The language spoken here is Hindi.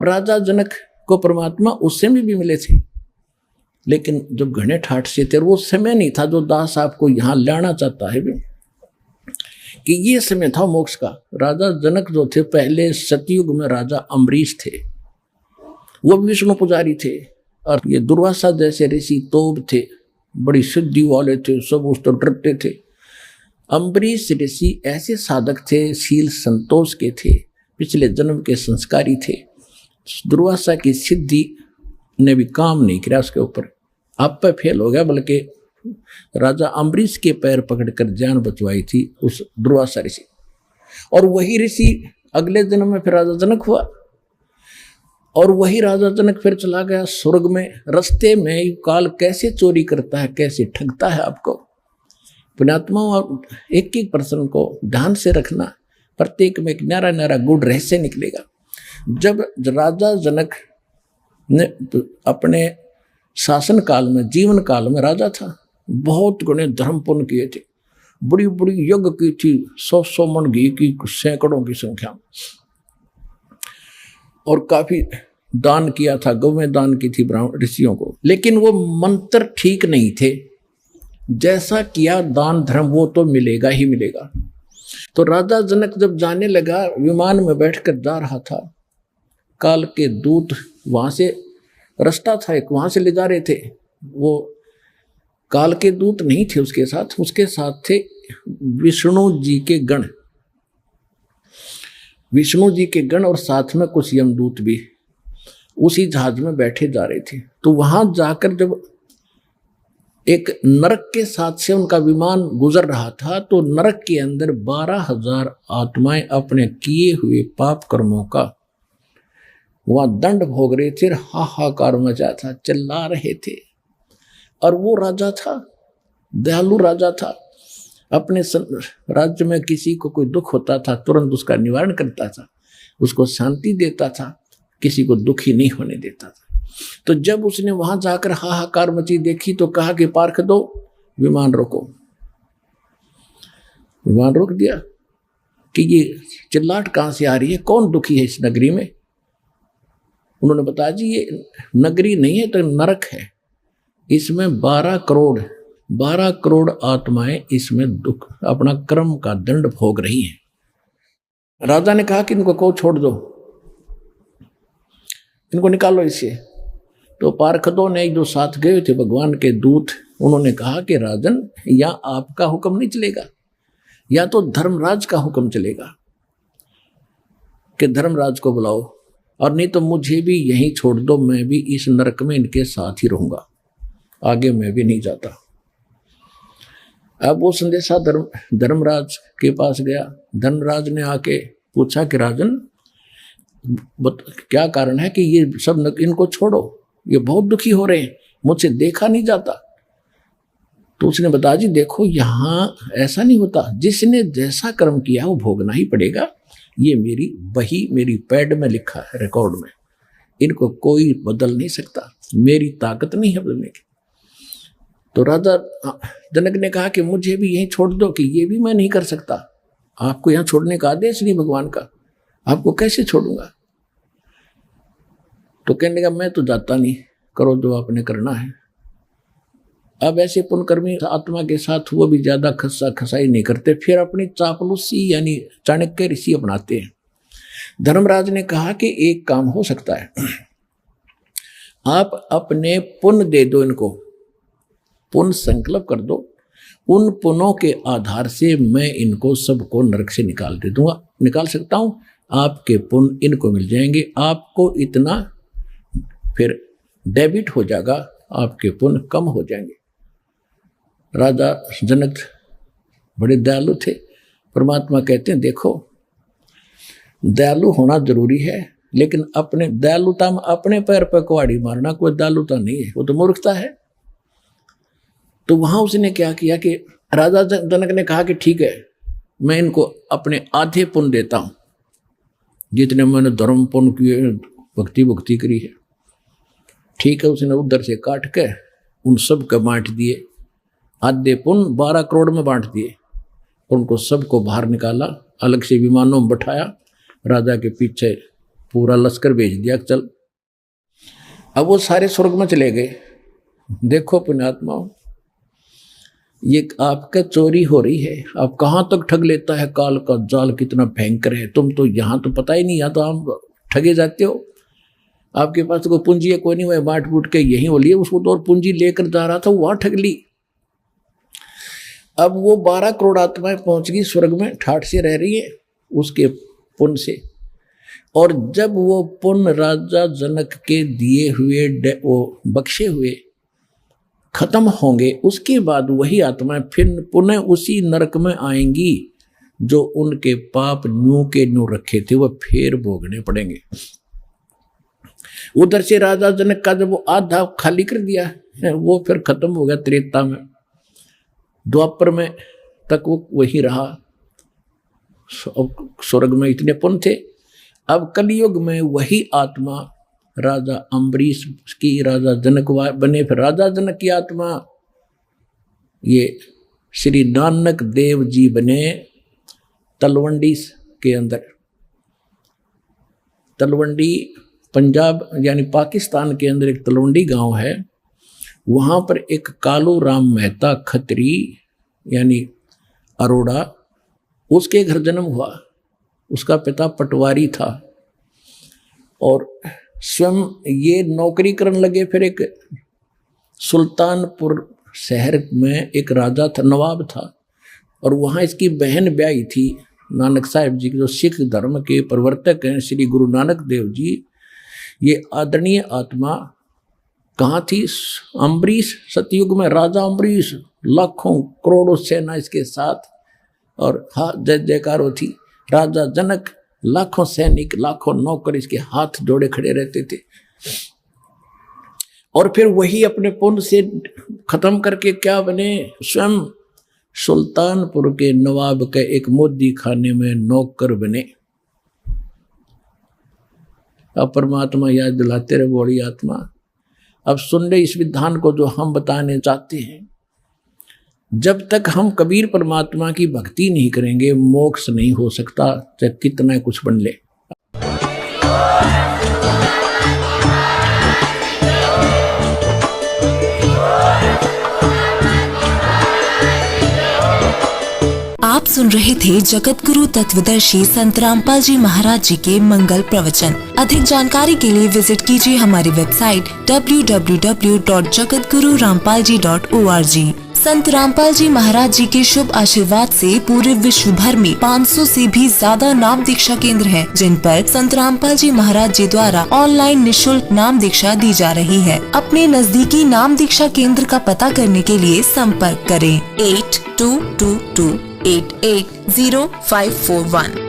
राजा जनक को परमात्मा उस समय भी मिले थे, लेकिन जब घने ठाठ से थे, वो समय नहीं था जो दास आपको यहाँ लाना चाहता है कि ये समय था मोक्ष का। राजा जनक जो थे पहले सतयुग में राजा अम्बरीश थे, वो विष्णु पुजारी थे, और ये दुर्वासा जैसे ऋषि तोब थे, बड़ी सिद्धि वाले थे, सब उस तो डरते थे। अम्बरीश ऋषि ऐसे साधक थे, शील संतोष के थे, पिछले जन्म के संस्कारी थे। दुर्वासा की सिद्धि ने भी काम नहीं किया उसके ऊपर, आप पे फेल हो गया, बल्कि राजा अम्बरीश के पैर पकड़कर जान बचवाई थी उस दुर्वासा ऋषि। और वही ऋषि अगले जन्म में फिर राजा जनक हुआ, और वही राजा जनक फिर चला गया स्वर्ग में। रास्ते में काल कैसे चोरी करता है, कैसे ठगता है आपको। पुण्यात्मा, एक एक पर्सन को ध्यान से रखना, प्रत्येक में एक न्यारा न्यारा गुड़ रहस्य निकलेगा। जब राजा जनक ने अपने शासन काल में, जीवन काल में राजा था, बहुत गुणे धर्म पुण्य किए थे, बड़ी बड़ी यज्ञ की थी, 100 मन घी की, सैकड़ों की संख्या, और काफी दान किया था, गौवें दान की थी ब्राह्मण ऋषियों को। लेकिन वो मंत्र ठीक नहीं थे, जैसा किया दान धर्म वो तो मिलेगा ही मिलेगा। तो राजा जनक जब जाने लगा, विमान में बैठकर जा रहा था, काल के दूत वहां से, रास्ता था एक, वहां से ले जा रहे थे। वो काल के दूत नहीं थे उसके साथ, उसके साथ थे विष्णु जी के गण, विष्णु जी के गण, और साथ में कुछ यमदूत भी उसी जहाज में बैठे जा रहे थे। तो वहां जाकर जब एक नरक के साथ से उनका विमान गुजर रहा था, तो नरक के अंदर 12,000 आत्माएं अपने किए हुए पाप कर्मों का वहां दंड भोग रहे थे, हाहाकार मचा था, चिल्ला रहे थे। और वो राजा था, दयालु राजा था, अपने राज्य में किसी को कोई दुख होता था तुरंत उसका निवारण करता था, उसको शांति देता था, किसी को दुखी नहीं होने देता था। तो जब उसने वहां जाकर हाहाकार मची देखी, तो कहा कि पार्क दो, विमान रोको। विमान रोक दिया कि ये चिल्लाहट कहां से आ रही है, कौन दुखी है इस नगरी में। उन्होंने बताया, जी ये नगरी नहीं है तो नरक है, इसमें 12 करोड़ आत्माएं इसमें दुख अपना कर्म का दंड भोग रही हैं। राजा ने कहा कि इनको को छोड़ दो, इनको निकालो इससे। तो पार्षदों ने जो साथ गए थे भगवान के दूत, उन्होंने कहा कि राजन, या आपका हुक्म नहीं चलेगा, या तो धर्मराज का हुक्म चलेगा कि धर्मराज को बुलाओ, और नहीं तो मुझे भी यहीं छोड़ दो, मैं भी इस नरक में इनके साथ ही रहूंगा, आगे मैं भी नहीं जाता। अब वो संदेशा धर्मराज के पास गया। धर्मराज ने आके पूछा कि राजन, क्या कारण है कि ये सब इनको छोड़ो, ये बहुत दुखी हो रहे हैं, मुझसे देखा नहीं जाता। तो उसने बताया, जी देखो यहाँ ऐसा नहीं होता, जिसने जैसा कर्म किया वो भोगना ही पड़ेगा, ये मेरी वही मेरी पैड में लिखा है, रिकॉर्ड में, इनको कोई बदल नहीं सकता, मेरी ताकत नहीं है बदलने की। तो राजा जनक ने कहा कि मुझे भी यहीं छोड़ दो, कि ये भी मैं नहीं कर सकता, आपको यहाँ छोड़ने का आदेश नहीं भगवान का, आपको कैसे छोड़ूंगा। तो कहने लगा, मैं तो जाता नहीं, करो जो आपने करना है। अब ऐसे पुण्यकर्मी आत्मा के साथ वो भी ज्यादा खस्सा खसाई नहीं करते, फिर अपनी चापलूसी यानी चाणक्य ऋषि अपनाते हैं। धर्मराज ने कहा कि एक काम हो सकता है, आप अपने पुण्य दे दो इनको, पुण्य संकल्प कर दो, उन पुण्यों के आधार से मैं इनको सबको नरक से निकाल सकता हूं, आपके पुण्य इनको मिल जाएंगे, आपको इतना फिर डेबिट हो जाएगा, आपके पुण्य कम हो जाएंगे। राजा जनक बड़े दयालु थे। परमात्मा कहते हैं, देखो दयालु होना जरूरी है, लेकिन अपने दयालुता में अपने पैर पर कुहाड़ी मारना कोई दयालुता नहीं है, वो तो मूर्खता है। तो वहां उसने क्या किया कि राजा जनक ने कहा कि ठीक है, मैं इनको अपने आधे पुण्य देता हूं, जितने मैंने धर्म पुण्य किए, भक्ति करी है, ठीक है। उसने उधर से काट के उन सब को बांट दिए, आधे पुण्य 12 करोड़ में बांट दिए, उनको सबको बाहर निकाला, अलग से विमानों में बैठाया, राजा के पीछे पूरा लश्कर भेज दिया, चल। अब वो सारे स्वर्ग में चले गए। देखो पुण्यात्माओं, ये आपका चोरी हो रही है, आप कहाँ तक ठग लेता है, काल का जाल कितना भयंकर है। तुम तो यहाँ तो पता ही नहीं, यहाँ तो आप ठगे जाते हो। आपके पास तो कोई पूंजी है कोई नहीं, वह बांट बूट के यहीं बोलिए, उसको तो और पूंजी लेकर जा रहा था, वहां ठग ली। अब वो 12 करोड़ आत्माएं पहुंच गई स्वर्ग में, ठाठ से रह रही है उसके पुण्य से। और जब वो पुण्य राजा जनक के दिए हुए वो बख्शे हुए खत्म होंगे, उसके बाद वही आत्माएं फिर पुनः उसी नरक में आएंगी जो उनके पाप न्यू के न्यू रखे थे, वह फिर भोगने पड़ेंगे। उधर से राजा जनक का जब वो आधा खाली कर दिया है, वो फिर खत्म हो गया त्रेता में। द्वापर में तक वो वही रहा, स्वर्ग में इतने पुण्य थे। अब कलयुग में वही आत्मा राजा अम्बरीश की राजा जनक बने, फिर राजा जनक की आत्मा ये श्री नानक देव जी बने तलवंडी के अंदर। तलवंडी पंजाब यानी पाकिस्तान के अंदर एक तलवंडी गांव है, वहां पर एक कालू राम मेहता खत्री यानी अरोड़ा, उसके घर जन्म हुआ। उसका पिता पटवारी था और स्वयं ये नौकरी करने लगे। फिर एक सुल्तानपुर शहर में एक राजा था, नवाब था, और वहाँ इसकी बहन ब्याही थी नानक साहिब जी, जो सिख धर्म के प्रवर्तक हैं श्री गुरु नानक देव जी। ये आदरणीय आत्मा कहाँ थी? अम्बरीश, सतयुग में राजा अम्बरीश, लाखों करोड़ों सेना इसके साथ, और हाँ जय जयकार होती। राजा जनक, लाखों सैनिक, लाखों नौकर इसके हाथ जोड़े खड़े रहते थे। और फिर वही अपने पुण्य से खत्म करके क्या बने? स्वयं सुल्तानपुर के नवाब के एक मोदी खाने में नौकर बने। अब परमात्मा याद दिलाते रहे बड़ी आत्मा। अब सुन ले इस विधान को जो हम बताने चाहते हैं। जब तक हम कबीर परमात्मा की भक्ति नहीं करेंगे, मोक्ष नहीं हो सकता, चाहे कितना कुछ बन ले। आप सुन रहे थे जगत गुरु तत्वदर्शी संत रामपाल जी महाराज जी के मंगल प्रवचन। अधिक जानकारी के लिए विजिट कीजिए हमारी वेबसाइट www.jagatgururampalji.org। संत रामपाल जी महाराज जी के शुभ आशीर्वाद से पूरे विश्व भर में 500 से भी ज्यादा नाम दीक्षा केंद्र हैं, जिन पर संत रामपाल जी महाराज जी द्वारा ऑनलाइन निःशुल्क नाम दीक्षा दी जा रही है। अपने नजदीकी नाम दीक्षा केंद्र का पता करने के लिए संपर्क करें 8222880541।